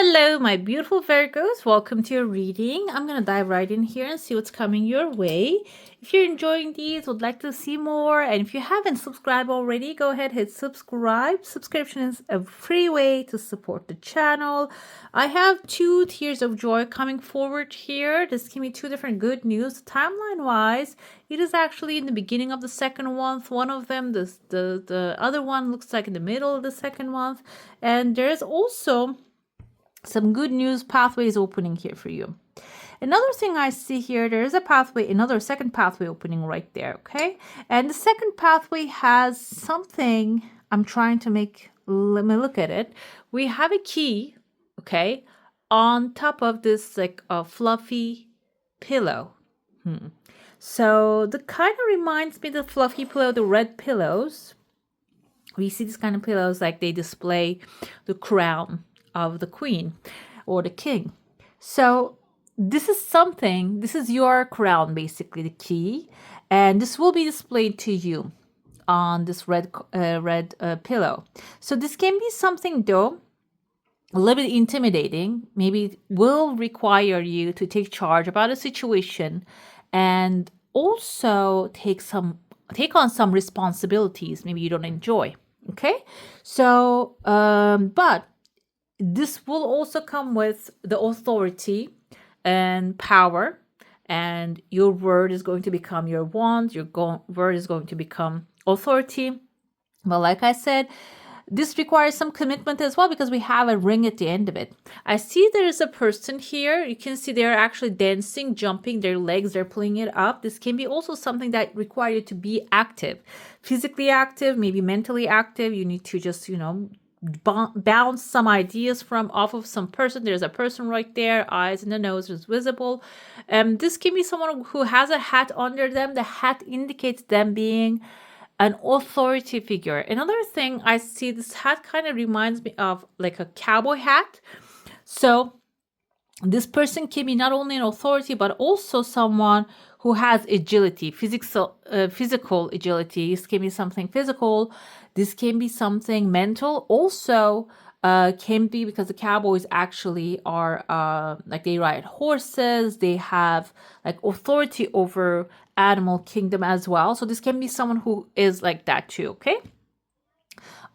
Hello, my beautiful Virgos. Welcome to your reading. I'm going to dive right in here and see what's coming your way. If you're enjoying these, would like to see more, and if you haven't subscribed already, go ahead, hit subscribe. Subscription is a free way to support the channel. I have 2 tears of joy coming forward here. This can be 2 different good news. Timeline-wise, it is actually in the beginning of the second month. One of them, the other one looks like in the middle of the second month. And there's also some good news pathways opening here for you. Another thing I see here, there is a pathway, another second pathway opening right there, okay? And the second pathway has something I'm trying to make, let me look at it. We have a key, okay, on top of this like a fluffy pillow. So the kind of reminds me of the fluffy pillow, the red pillows. We see this kind of pillows like they display the crown of the queen or the king. So this is something, this is your crown, basically the key, and this will be displayed to you on this red pillow. So this can be something though a little bit intimidating. Maybe it will require you to take charge about a situation and also take on some responsibilities maybe you don't enjoy. Okay, so but this will also come with the authority and power, and your word is going to become your wand. Your word is going to become authority. But like I said, this requires some commitment as well because we have a ring at the end of it. I see there is a person here. You can see they're actually dancing, jumping, their legs, they're pulling it up. This can be also something that requires you to be active, physically active, maybe mentally active. You need to just, bounce some ideas off of some person. There's a person right there, eyes and the nose is visible. This can be someone who has a hat under them. The hat indicates them being an authority figure. Another thing I see, this hat kind of reminds me of like a cowboy hat. So this person can be not only an authority, but also someone who has agility, physical agility. This can be something physical. This can be something mental. Also, can be because the cowboys actually are like they ride horses. They have like authority over animal kingdom as well. So this can be someone who is like that too. Okay.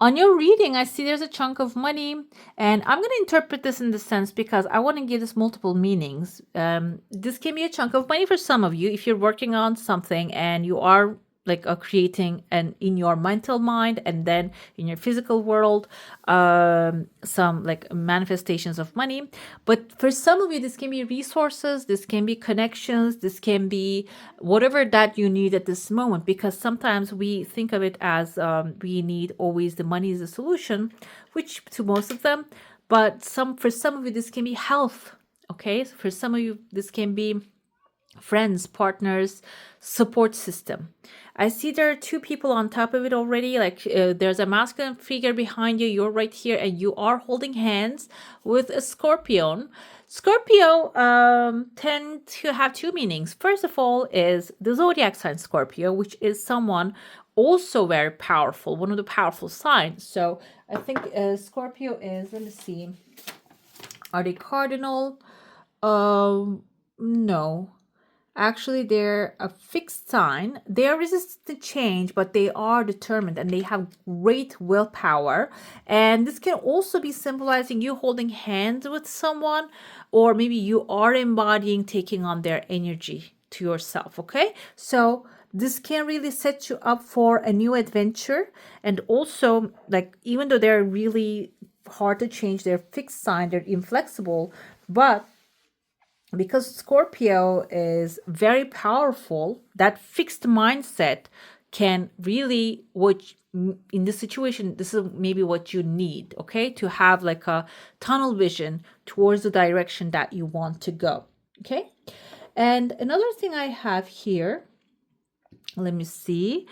On your reading, I see there's a chunk of money, and I'm going to interpret this in the sense because I want to give this multiple meanings. This can be a chunk of money for some of you if you're working on something and you are like creating in your mental mind and then in your physical world some like manifestations of money. But for some of you, this can be resources, this can be connections, this can be whatever that you need at this moment, because sometimes we think of it as we need always the money is a solution, which to most of them, but for some of you this can be health. Okay, so for some of you this can be friends, partners, support system. I see there are 2 people on top of it already. Like there's a masculine figure behind you. You're right here and you are holding hands with a Scorpion. Scorpio tend to have 2 meanings. First of all is the zodiac sign Scorpio, which is someone also very powerful, one of the powerful signs. So I think Scorpio is, let me see, are they cardinal? No. Actually, they're a fixed sign. They are resistant to change, but they are determined and they have great willpower. And this can also be symbolizing you holding hands with someone, or maybe you are embodying, taking on their energy to yourself. Okay, so this can really set you up for a new adventure. And also, like, even though they're really hard to change, they're fixed sign, they're inflexible, but because Scorpio is very powerful, that fixed mindset can really, which in this situation, this is maybe what you need, okay? To have like a tunnel vision towards the direction that you want to go, okay? And another thing I have here, let me see.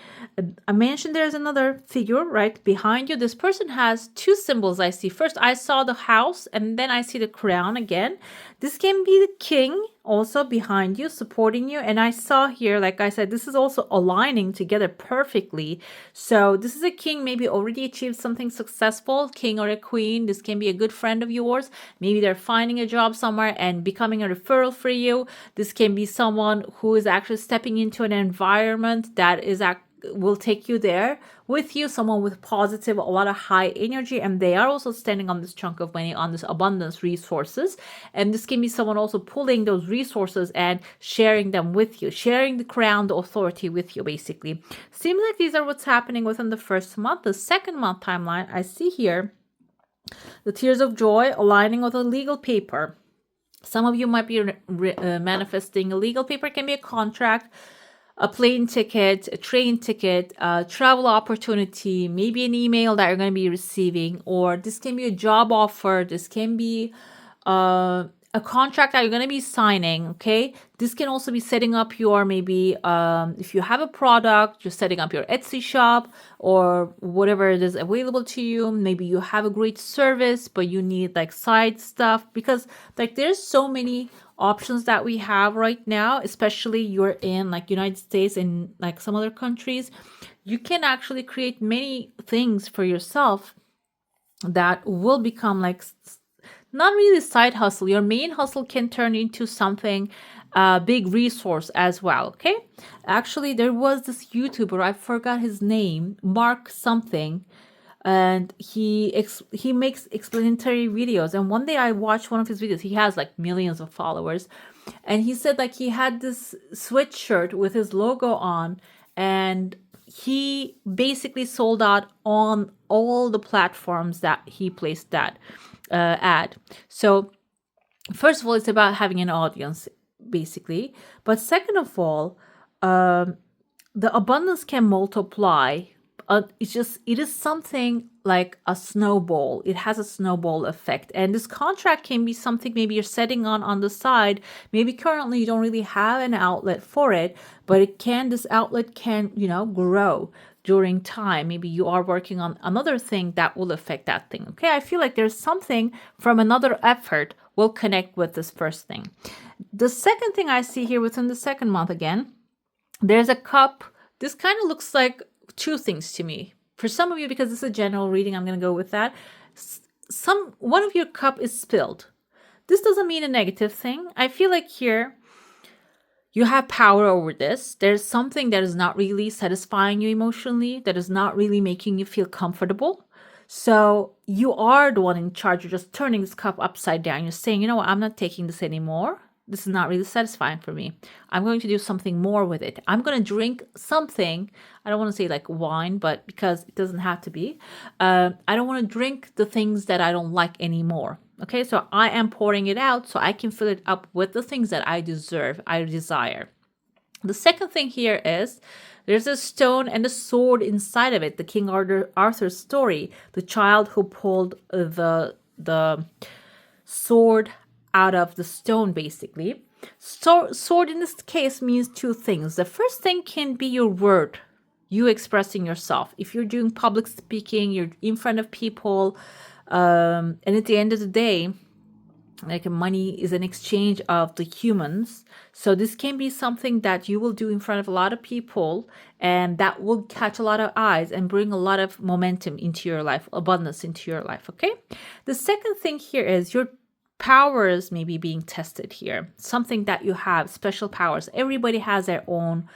I mentioned there's another figure right behind you. This person has 2 symbols I see. First, I saw the house and then I see the crown again. This can be the king also behind you, supporting you. And I saw here, like I said, this is also aligning together perfectly. So this is a king, maybe already achieved something successful, king or a queen. This can be a good friend of yours. Maybe they're finding a job somewhere and becoming a referral for you. This can be someone who is actually stepping into an environment that is will take you there with you, someone with positive, a lot of high energy, and they are also standing on this chunk of money, on this abundance resources. And this can be someone also pulling those resources and sharing them with you, sharing the crown, the authority with you, basically. Seems like these are what's happening within the first month. The second month timeline, I see here the tears of joy aligning with a legal paper. Some of you might be manifesting a legal paper. It can be a contract, a plane ticket, a train ticket, a travel opportunity, maybe an email that you're going to be receiving, or this can be a job offer. This can be a contract that you're going to be signing. Okay. This can also be setting up your, maybe if you have a product, you're setting up your Etsy shop or whatever it is available to you. Maybe you have a great service, but you need like side stuff, because like there's so many options that we have right now, especially you're in like United States and like some other countries. You can actually create many things for yourself that will become like not really side hustle. Your main hustle can turn into something big resource as well. Okay, actually there was this YouTuber, I forgot his name, Mark something, and he makes explanatory videos. And one day I watched one of his videos. He has like millions of followers, and he said like he had this sweatshirt with his logo on, and he basically sold out on all the platforms that he placed that ad. So first of all, it's about having an audience, basically. But second of all, the abundance can multiply. It is something like a snowball. It has a snowball effect. And this contract can be something maybe you're setting on the side. Maybe currently you don't really have an outlet for it, but this outlet can, grow during time. Maybe you are working on another thing that will affect that thing. Okay. I feel like there's something from another effort will connect with this first thing. The second thing I see here within the second month, again, there's a cup. This kind of looks like two things to me. For some of you, because this is a general reading, I'm going to go with that. One of your cup is spilled. This doesn't mean a negative thing. I feel like here you have power over this. There's something that is not really satisfying you emotionally, that is not really making you feel comfortable. So you are the one in charge. You're just turning this cup upside down. You're saying, you know what, I'm not taking this anymore. This is not really satisfying for me. I'm going to do something more with it. I'm going to drink something. I don't want to say like wine, but because it doesn't have to be. I don't want to drink the things that I don't like anymore. Okay, so I am pouring it out so I can fill it up with the things that I deserve, I desire. The second thing here is there's a stone and a sword inside of it. The King Arthur's story, the child who pulled the sword out of the stone, basically. Sword in this case means two things. The first thing can be your word, you expressing yourself. If you're doing public speaking, you're in front of people, and at the end of the day, like money is an exchange of the humans. So this can be something that you will do in front of a lot of people, and that will catch a lot of eyes and bring a lot of momentum into your life, abundance into your life. Okay. The second thing here is your powers may be being tested here. Something that you have, special powers. Everybody has their own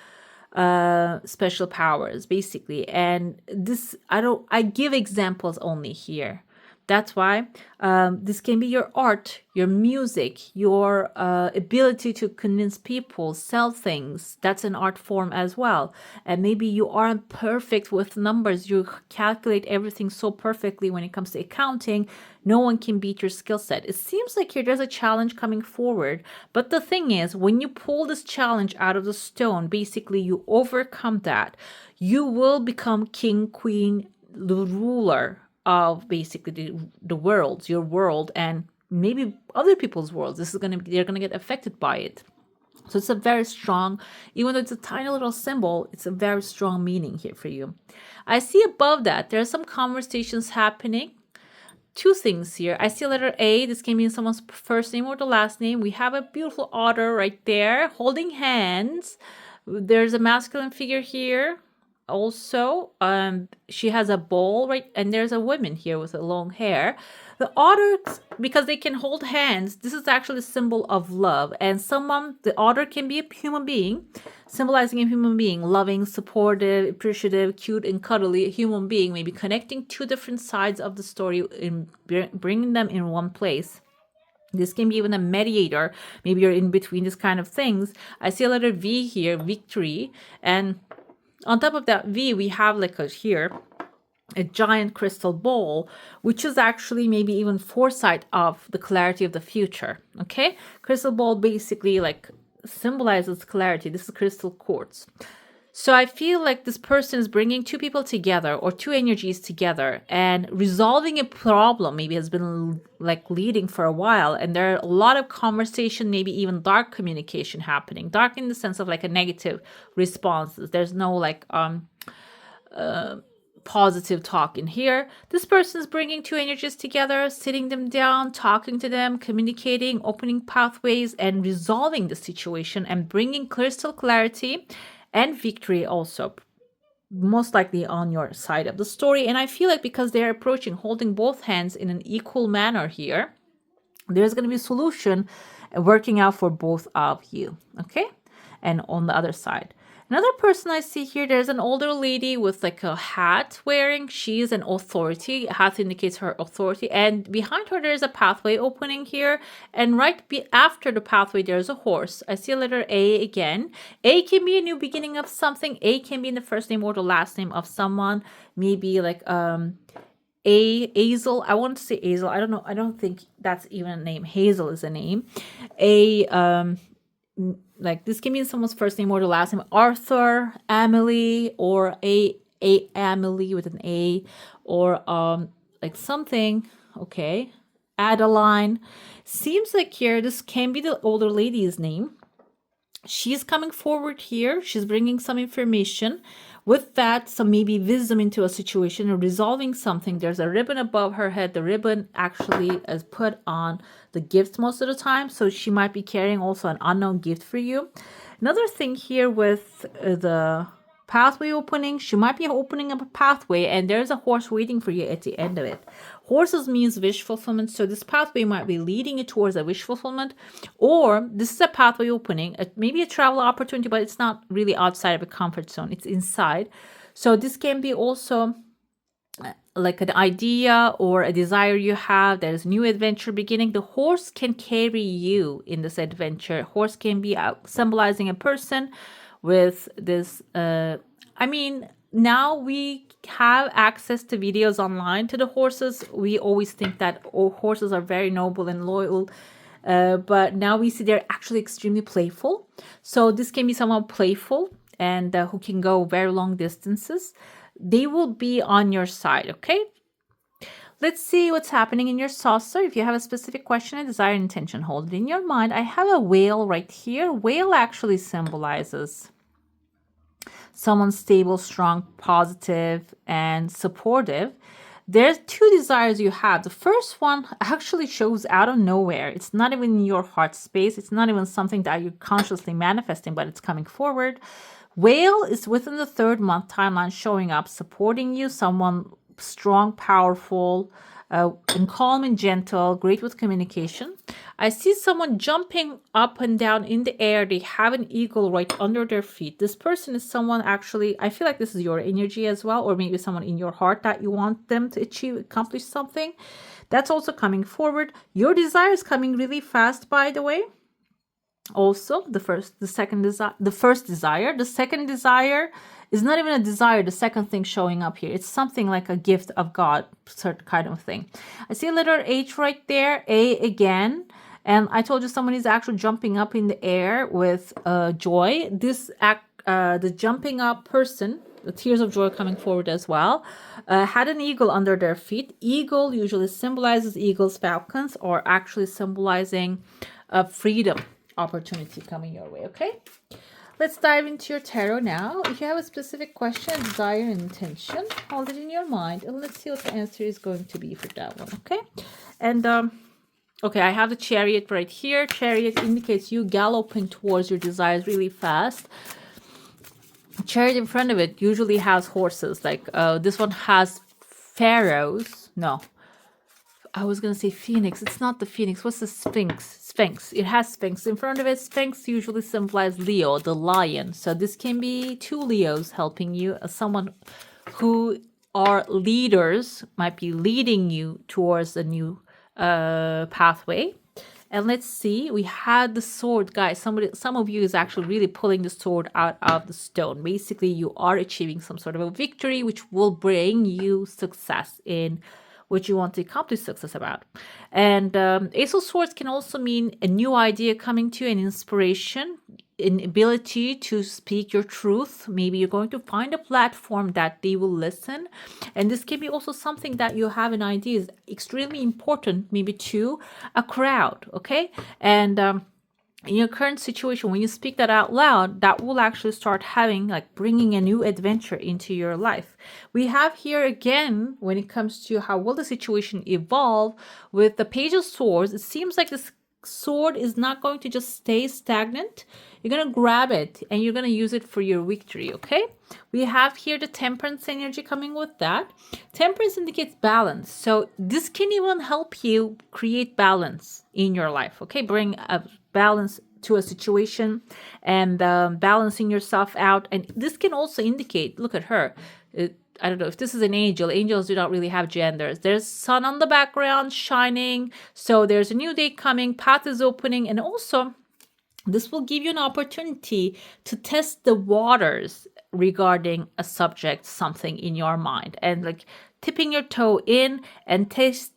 special powers, basically. And this, I give examples only here. That's why this can be your art, your music, your ability to convince people, sell things. That's an art form as well. And maybe you aren't perfect with numbers. You calculate everything so perfectly when it comes to accounting. No one can beat your skill set. It seems like there's a challenge coming forward. But the thing is, when you pull this challenge out of the stone, basically you overcome that. You will become king, queen, the ruler of basically the world, your world, and maybe other people's worlds. They're gonna get affected by it. So it's a very strong, even though it's a tiny little symbol, it's a very strong meaning here for you. I see above that there are some conversations happening two things here. I see letter A. This can be someone's first name or the last name. We have a beautiful otter right there holding hands. There's a masculine figure here. Also, she has a bowl, right? And there's a woman here with a long hair. The otters, because they can hold hands, this is actually a symbol of love. And the otter can be a human being, symbolizing a human being, loving, supportive, appreciative, cute, and cuddly. A human being, maybe connecting two different sides of the story and bringing them in one place. This can be even a mediator. Maybe you're in between these kind of things. I see a letter V here, victory. And on top of that V, we have like here a giant crystal ball, which is actually maybe even foresight of the clarity of the future. Okay, crystal ball basically like symbolizes clarity. This is crystal quartz. So I feel like this person is bringing two people together or two energies together and resolving a problem maybe has been like leading for a while. And there are a lot of conversation, maybe even dark communication happening. Dark in the sense of like a negative responses. There's no like positive talk in here. This person is bringing two energies together, sitting them down, talking to them, communicating, opening pathways and resolving the situation and bringing crystal clarity and victory also, most likely on your side of the story. And I feel like because they're approaching, holding both hands in an equal manner here, there's going to be a solution working out for both of you. Okay. And on the other side, another person I see here, there's an older lady with like a hat wearing. She is an authority. Hat indicates her authority. And behind her, there's a pathway opening here. And right after the pathway, there's a horse. I see a letter A again. A can be a new beginning of something. A can be in the first name or the last name of someone. Maybe like Hazel. I want to say Hazel. I don't know. I don't think that's even a name. Hazel is a name. Like this can be someone's first name or the last name. Arthur, Emily, or a Emily with an A, or like something. Okay, Adeline. Seems like here this can be the older lady's name. She's coming forward here. She's bringing some information. With that, some maybe wisdom into a situation or resolving something. There's a ribbon above her head. The ribbon actually is put on the gift most of the time. So she might be carrying also an unknown gift for you. Another thing here with the pathway opening, she might be opening up a pathway and there's a horse waiting for you at the end of it. Horses means wish fulfillment, so this pathway might be leading you towards a wish fulfillment, or this is a pathway opening, maybe a travel opportunity, but it's not really outside of a comfort zone, it's inside. So this can be also like an idea or a desire you have. There's a new adventure beginning. The horse can carry you in this adventure. Horse can be symbolizing a person with this now we have access to videos online to the horses. We always think that horses are very noble and loyal, but now we see they're actually extremely playful. So this can be someone playful and who can go very long distances. They will be on your side. Okay, let's see what's happening in your saucer. If you have a specific question, a desire, intention, hold it in your mind. I have a whale right here. Whale actually symbolizes someone stable, strong, positive, and supportive. There's two desires you have. The first one actually shows out of nowhere. It's not even in your heart space. It's not even something that you're consciously manifesting, but it's coming forward. Whale is within the 3rd month timeline showing up, supporting you, someone strong, powerful, and calm and gentle, great with communication. I see someone jumping up and down in the air. They have an eagle right under their feet. This person is someone actually, I feel like this is your energy as well, or maybe someone in your heart that you want them to accomplish something. That's also coming forward. Your desire is coming really fast, by the way. Also, the first desire. The second desire is not even a desire. The second thing showing up here, it's something like a gift of God, certain kind of thing. I see a letter H right there, A again. And I told you someone is actually jumping up in the air with joy. The jumping up person, the tears of joy coming forward as well, had an eagle under their feet. Eagle usually symbolizes eagles, falcons, or actually symbolizing freedom, opportunity coming your way. Okay, Let's dive into your tarot now. If you have a specific question, desire, and intention, hold it in your mind, and let's see what the answer is going to be for that one, okay? And okay, I have the Chariot right here. Chariot indicates you galloping towards your desires really fast. Chariot in front of it usually has horses. Like this one has pharaohs. No, I was gonna say phoenix. It's not the phoenix. What's the sphinx? Sphinx. It has sphinx in front of it. Sphinx usually symbolizes Leo, the lion. So this can be two Leos helping you. Someone who are leaders might be leading you towards a new pathway. And let's see, we had the sword, guys. Some of you is actually really pulling the sword out of the stone. Basically, you are achieving some sort of a victory, which will bring you success in what you want to accomplish success about. And Ace of Swords can also mean a new idea coming to you, an inspiration, an ability to speak your truth. Maybe you're going to find a platform that they will listen. And this can be also something that you have an idea is extremely important, maybe to a crowd, okay? And in your current situation, when you speak that out loud, that will actually start having like bringing a new adventure into your life. We have here again, when it comes to how will the situation evolve with the Page of Swords, it seems like this sword is not going to just stay stagnant. You're going to grab it and you're going to use it for your victory, okay? We have here the Temperance energy coming with that. Temperance indicates balance. So this can even help you create balance in your life, okay? Bring a balance to a situation and balancing yourself out. And this can also indicate, look at her. I don't know if this is an angel. Angels do not really have genders. There's sun on the background shining. So there's a new day coming. Path is opening. And also, this will give you an opportunity to test the waters regarding a subject, something in your mind. And like tipping your toe in and test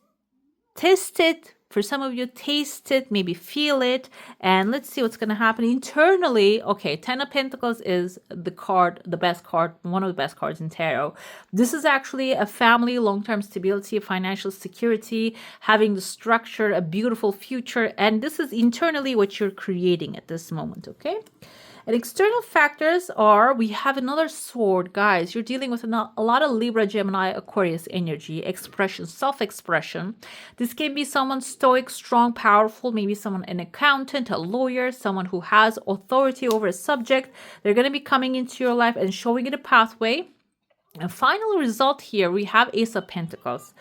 it. For some of you, taste it, maybe feel it, and let's see what's going to happen internally. Okay, Ten of Pentacles is the card, the best card, one of the best cards in tarot. This is actually a family, long-term stability, financial security, having the structure, a beautiful future, and this is internally what you're creating at this moment, okay? And external factors are, we have another sword, guys. You're dealing with a lot of Libra, Gemini, Aquarius energy, expression, self-expression. This can be someone stoic, strong, powerful, maybe someone, an accountant, a lawyer, someone who has authority over a subject. They're going to be coming into your life and showing you the pathway. And final result here, we have Ace of Pentacles.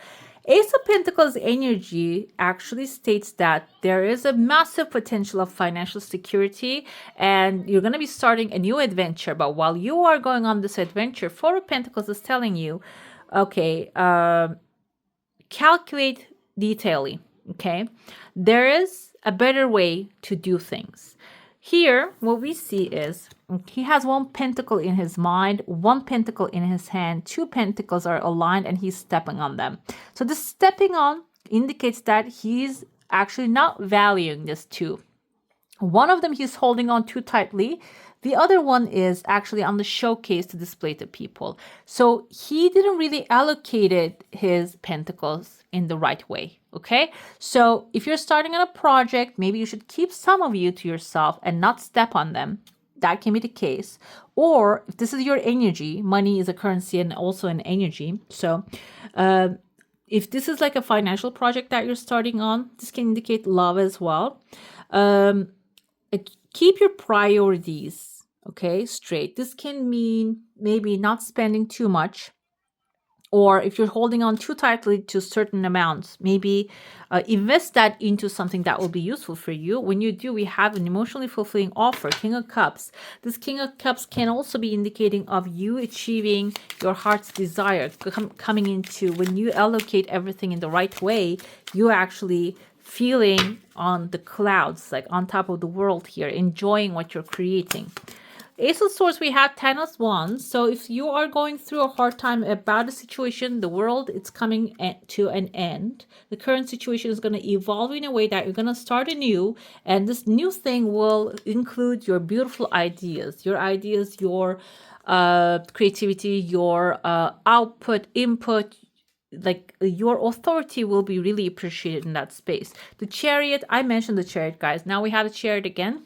Ace of Pentacles energy actually states that there is a massive potential of financial security and you're going to be starting a new adventure. But while you are going on this adventure, Four of Pentacles is telling you, okay, calculate detailing, okay? There is a better way to do things. Here, what we see is he has one pentacle in his mind, one pentacle in his hand, two pentacles are aligned and he's stepping on them. So this stepping on indicates that he's actually not valuing this two. One of them he's holding on too tightly. The other one is actually on the showcase to display to people. So he didn't really allocate his pentacles in the right way, okay? So if you're starting on a project, maybe you should keep some of you to yourself and not step on them. That can be the case. Or if this is your energy, money is a currency and also an energy. So if this is like a financial project that you're starting on, this can indicate love as well. Keep your priorities, okay, straight. This can mean maybe not spending too much, or if you're holding on too tightly to certain amounts, maybe invest that into something that will be useful for you. When you do, we have an emotionally fulfilling offer, King of Cups. This King of Cups can also be indicating of you achieving your heart's desire, coming into when you allocate everything in the right way, you actually feeling on the clouds, like on top of the world here, enjoying what you're creating. Ace of Swords, we have Ten of Wands. So if you are going through a hard time about a situation, the world, it's coming to an end. The current situation is going to evolve in a way that you're going to start anew. And this new thing will include your beautiful ideas, your creativity, your output, input, like your authority will be really appreciated in that space. The Chariot, I mentioned the Chariot, guys. Now we have the Chariot again.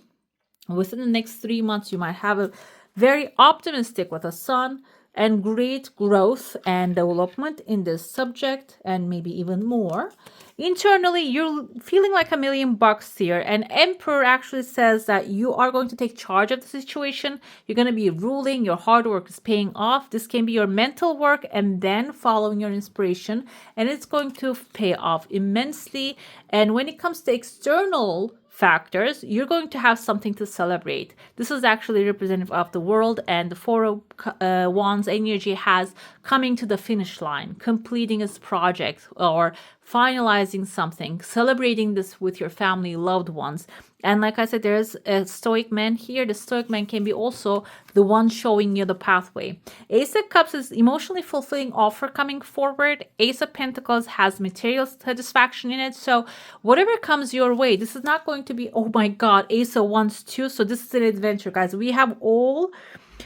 Within the next 3 months, you might have a very optimistic with a sun and great growth and development in this subject, and maybe even more. Internally, you're feeling like $1,000,000 here, and Emperor actually says that you are going to take charge of the situation. You're going to be ruling. Your hard work is paying off. This can be your mental work and then following your inspiration, and it's going to pay off immensely. And when it comes to external factors, you're going to have something to celebrate. This is actually representative of the world, and the Four of Wands energy has coming to the finish line, completing its project or finalizing something, celebrating this with your family, loved ones. And like I said, there's a stoic man here. The stoic man can be also the one showing you the pathway. Ace of Cups is emotionally fulfilling offer coming forward. Ace of Pentacles has material satisfaction in it. So whatever comes your way, this is not going to be, oh my God, Ace of Wands too. So this is an adventure, guys. We have all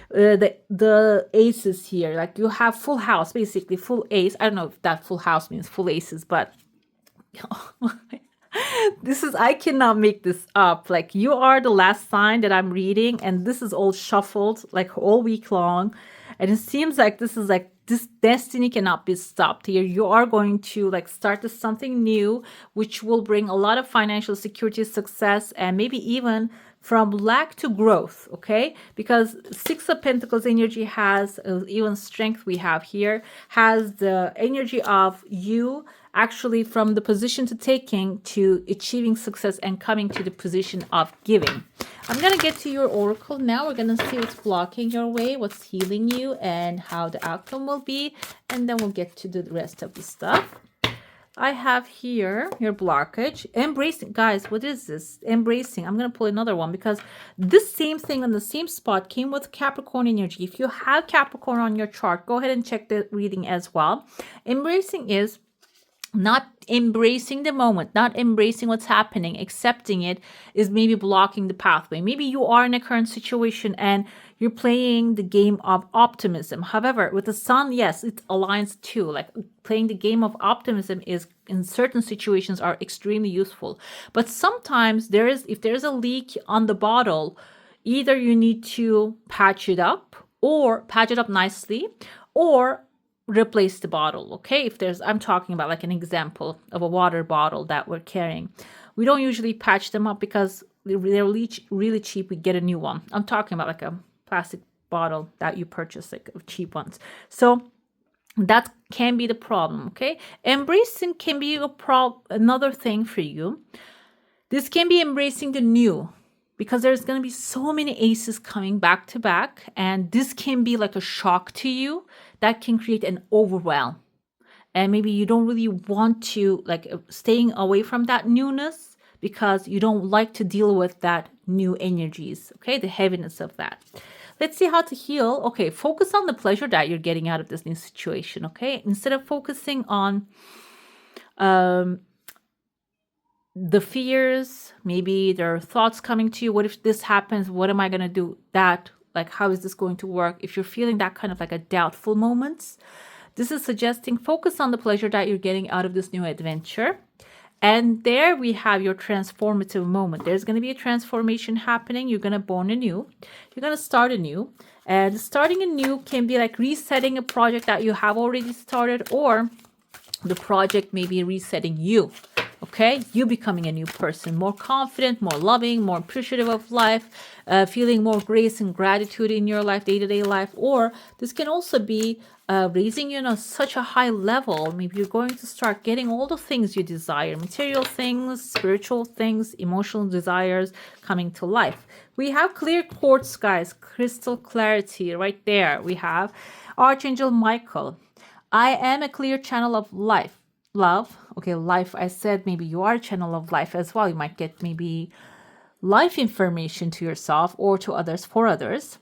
the aces here. Like you have full house, basically full ace. I don't know if that full house means full aces, but this is, I cannot make this up. Like you are the last sign that I'm reading, and this is all shuffled like all week long. And it seems like this is like this destiny cannot be stopped here. You are going to like start this something new, which will bring a lot of financial security, success, and maybe even from lack to growth, okay? Because Six of Pentacles energy has even strength we have here, has the energy of you actually from the position to taking to achieving success and coming to the position of giving. I'm going to get to your oracle now. We're going to see what's blocking your way, what's healing you, and how the outcome will be. And then we'll get to the rest of the stuff. I have here your blockage. Embracing. Guys, what is this? Embracing. I'm going to pull another one because this same thing on the same spot came with Capricorn energy. If you have Capricorn on your chart, go ahead and check the reading as well. Embracing is not embracing the moment, not embracing what's happening, accepting it is maybe blocking the pathway. Maybe you are in a current situation and you're playing the game of optimism. However, with the sun, yes, it aligns too. Like playing the game of optimism is in certain situations are extremely useful. But sometimes if there's a leak on the bottle, either you need to patch it up nicely, or replace the bottle. Okay, if there's, I'm talking about like an example of a water bottle that we're carrying. We don't usually patch them up because they're really cheap. We get a new one. I'm talking about like a plastic bottle that you purchase, like cheap ones. So that can be the problem. Okay, embracing can be another thing for you. This can be embracing the new, because there's going to be so many aces coming back to back, and this can be like a shock to you that can create an overwhelm. And maybe you don't really want to like staying away from that newness because you don't like to deal with that new energies, okay? The heaviness of that. Let's see how to heal. Okay, focus on the pleasure that you're getting out of this new situation, okay? Instead of focusing on the fears, maybe there are thoughts coming to you. What if this happens? What am I going to do? That, like, how is this going to work? If you're feeling that kind of like a doubtful moments, this is suggesting focus on the pleasure that you're getting out of this new adventure. And there we have your transformative moment. There's going to be a transformation happening. You're going to born anew. You're going to start anew. And starting anew can be like resetting a project that you have already started, or the project may be resetting you. Okay, you becoming a new person, more confident, more loving, more appreciative of life, feeling more grace and gratitude in your life, day-to-day life. Or this can also be raising you on such a high level. Maybe you're going to start getting all the things you desire, material things, spiritual things, emotional desires coming to life. We have clear quartz, guys, crystal clarity right there. We have Archangel Michael. I am a clear channel of love. Okay, life, I said maybe you are a channel of life as well. You might get maybe life information to yourself or to others for others.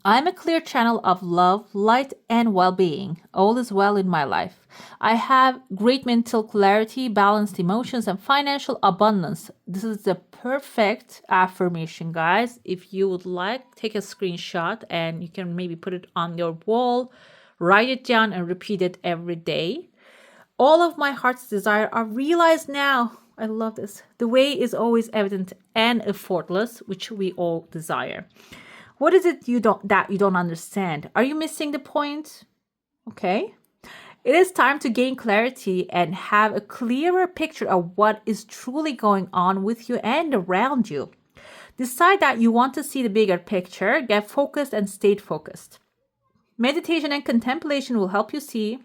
I'm a clear channel of love, light, and well-being. All is well in my life. I have great mental clarity, balanced emotions, and financial abundance. This is the perfect affirmation, guys. If you would like, take a screenshot and you can maybe put it on your wall, write it down, and repeat it every day. All of my heart's desire are realized now. I love this. The way is always evident and effortless, which we all desire. What is it you don't understand? Are you missing the point? Okay. It is time to gain clarity and have a clearer picture of what is truly going on with you and around you. Decide that you want to see the bigger picture, get focused and stay focused. Meditation and contemplation will help you see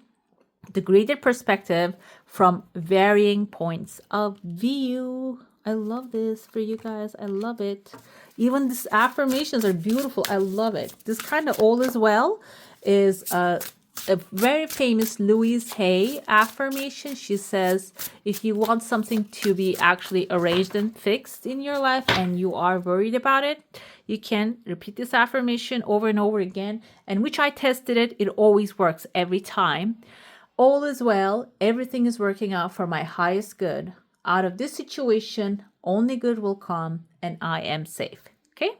the greater perspective from varying points of view. I love this for you guys. I love it. Even these affirmations are beautiful. I love it. This kind of all is well is a very famous Louise Hay affirmation. She says, if you want something to be actually arranged and fixed in your life and you are worried about it, you can repeat this affirmation over and over again, and which I tested it. It always works every time. All is well. Everything is working out for my highest good. Out of this situation, only good will come, and I am safe. Okay?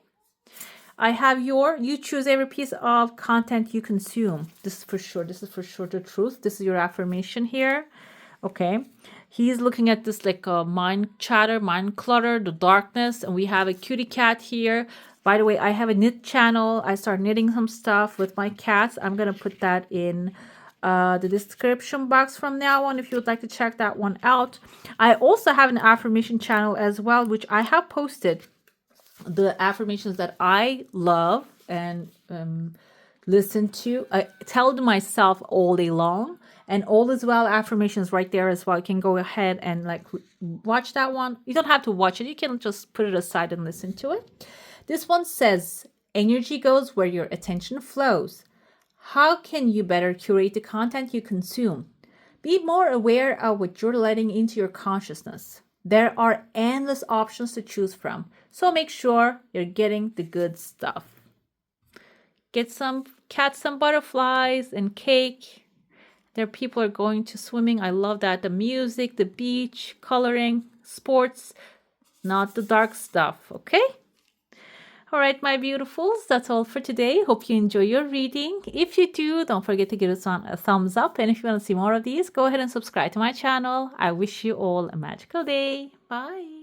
I have you choose every piece of content you consume. This is for sure. This is for sure the truth. This is your affirmation here. Okay. He's looking at this like a mind chatter, mind clutter, the darkness. And we have a cutie cat here. By the way, I have a knit channel. I start knitting some stuff with my cats. I'm going to put that in the description box from now on if you would like to check that one out. I also have an affirmation channel as well, which I have posted the affirmations that I love and listen to. I tell to myself all day long, and all is well affirmations right there as well. You can go ahead and like watch that one. You don't have to watch it. You can just put it aside and listen to it. This one says, energy goes where your attention flows. How can you better curate the content you consume? Be more aware of what you're letting into your consciousness. There are endless options to choose from, so make sure you're getting the good stuff. Get some cats, some butterflies and cake. There people are going to swimming. I love that. The music, the beach, coloring, sports, not the dark stuff, okay? All right, my beautifuls, that's all for today. Hope you enjoy your reading. If you do, don't forget to give us a thumbs up. And if you want to see more of these, go ahead and subscribe to my channel. I wish you all a magical day. Bye.